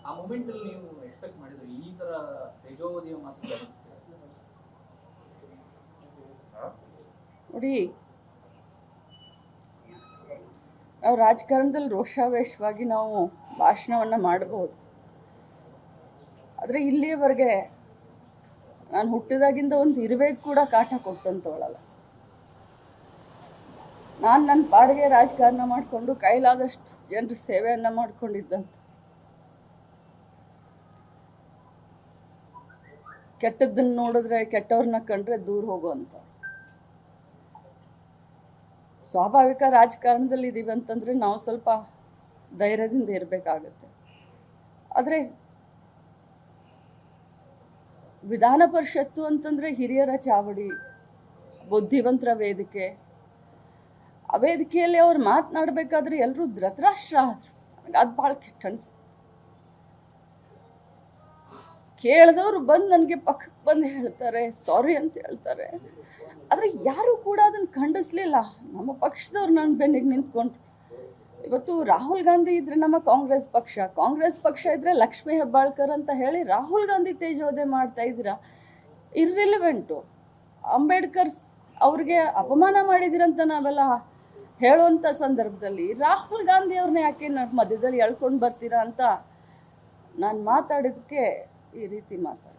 ಆ ಮೂಮೆಂಟ್ ಅಲ್ಲಿ ನೀವು ಎಕ್ಸ್ಪೆಕ್ಟ್ ಮಾಡಿದ್ರಿ ಈ ತರ ತೇಜೋವಧಿಯ ಮಾತು? ನೋಡಿ, ನಾವು ರಾಜಕಾರಣದಲ್ಲಿ ರೋಷಾವೇಶವಾಗಿ ನಾವು ಭಾಷಣವನ್ನು ಮಾಡಬಹುದು, ಆದರೆ ಇಲ್ಲಿಯವರೆಗೆ ನಾನು ಹುಟ್ಟಿದಾಗಿಂದ ಒಂದು ಇರಬೇಕು ಕೂಡ ಕಾಟ ಕೊಟ್ಟಂತವಳಲ್ಲ. ನಾನು ನನ್ನ ಪಾಡಿಗೆ ರಾಜಕಾರಣ ಮಾಡಿಕೊಂಡು ಕೈಲಾದಷ್ಟು ಜನರ ಸೇವೆಯನ್ನು ಮಾಡಿಕೊಂಡಿದ್ದಂತ. ಕೆಟ್ಟದ್ದನ್ನು ನೋಡಿದ್ರೆ, ಕೆಟ್ಟವ್ರನ್ನ ಕಂಡ್ರೆ ದೂರ ಹೋಗುವಂಥ ಸ್ವಾಭಾವಿಕ ರಾಜಕಾರಣದಲ್ಲಿ ಇದ್ದೀವಿ ಅಂತಂದರೆ ನಾವು ಸ್ವಲ್ಪ ಧೈರ್ಯದಿಂದ ಇರಬೇಕಾಗತ್ತೆ. ಆದರೆ ವಿಧಾನ ಪರಿಷತ್ತು ಅಂತಂದರೆ ಹಿರಿಯರ ಚಾವಡಿ, ಬುದ್ಧಿವಂತರ ವೇದಿಕೆ. ಆ ವೇದಿಕೆಯಲ್ಲಿ ಅವ್ರು ಮಾತನಾಡಬೇಕಾದ್ರೆ ಎಲ್ಲರೂ ಧೃತರಾಷ್ಟ್ರ ಆದರು. ನನಗೆ ಅದು ಭಾಳ ಕೆಟ್ಟ ಅನಿಸ್ತು. ಕೇಳಿದವರು ಬಂದು ನನಗೆ ಪಕ್ಕಕ್ಕೆ ಬಂದು ಹೇಳ್ತಾರೆ, ಸಾರಿ ಅಂತ ಹೇಳ್ತಾರೆ. ಆದರೆ ಯಾರೂ ಕೂಡ ಅದನ್ನು ಖಂಡಿಸ್ಲಿಲ್ಲ. ನಮ್ಮ ಪಕ್ಷದವ್ರು ನನ್ನ ಬೆನ್ನಿಗೆ ನಿಂತ್ಕೊಂಡ್ರು. ಇವತ್ತು ರಾಹುಲ್ ಗಾಂಧಿ ಇದ್ರೆ ನಮ್ಮ ಕಾಂಗ್ರೆಸ್ ಪಕ್ಷ ಇದ್ರೆ ಲಕ್ಷ್ಮೀ ಹೆಬ್ಬಾಳ್ಕರ್ ಅಂತ ಹೇಳಿ ರಾಹುಲ್ ಗಾಂಧಿ ತೇಜೋವಧೆ ಮಾಡ್ತಾ ಇದ್ದೀರಾ. ಇರ್ರಿಲಿವೆಂಟು. ಅಂಬೇಡ್ಕರ್ ಅವ್ರಿಗೆ ಅಪಮಾನ ಮಾಡಿದಿರಂತ ನಾವೆಲ್ಲ ಹೇಳುವಂಥ ಸಂದರ್ಭದಲ್ಲಿ ರಾಹುಲ್ ಗಾಂಧಿ ಅವ್ರನ್ನ ಯಾಕೆ ಮಧ್ಯದಲ್ಲಿ ಎಳ್ಕೊಂಡು ಬರ್ತೀರಾ ಅಂತ ನಾನು ಮಾತಾಡಿದ್ದಕ್ಕೆ ಈ ರೀತಿ ಮಾತಾಡಿ.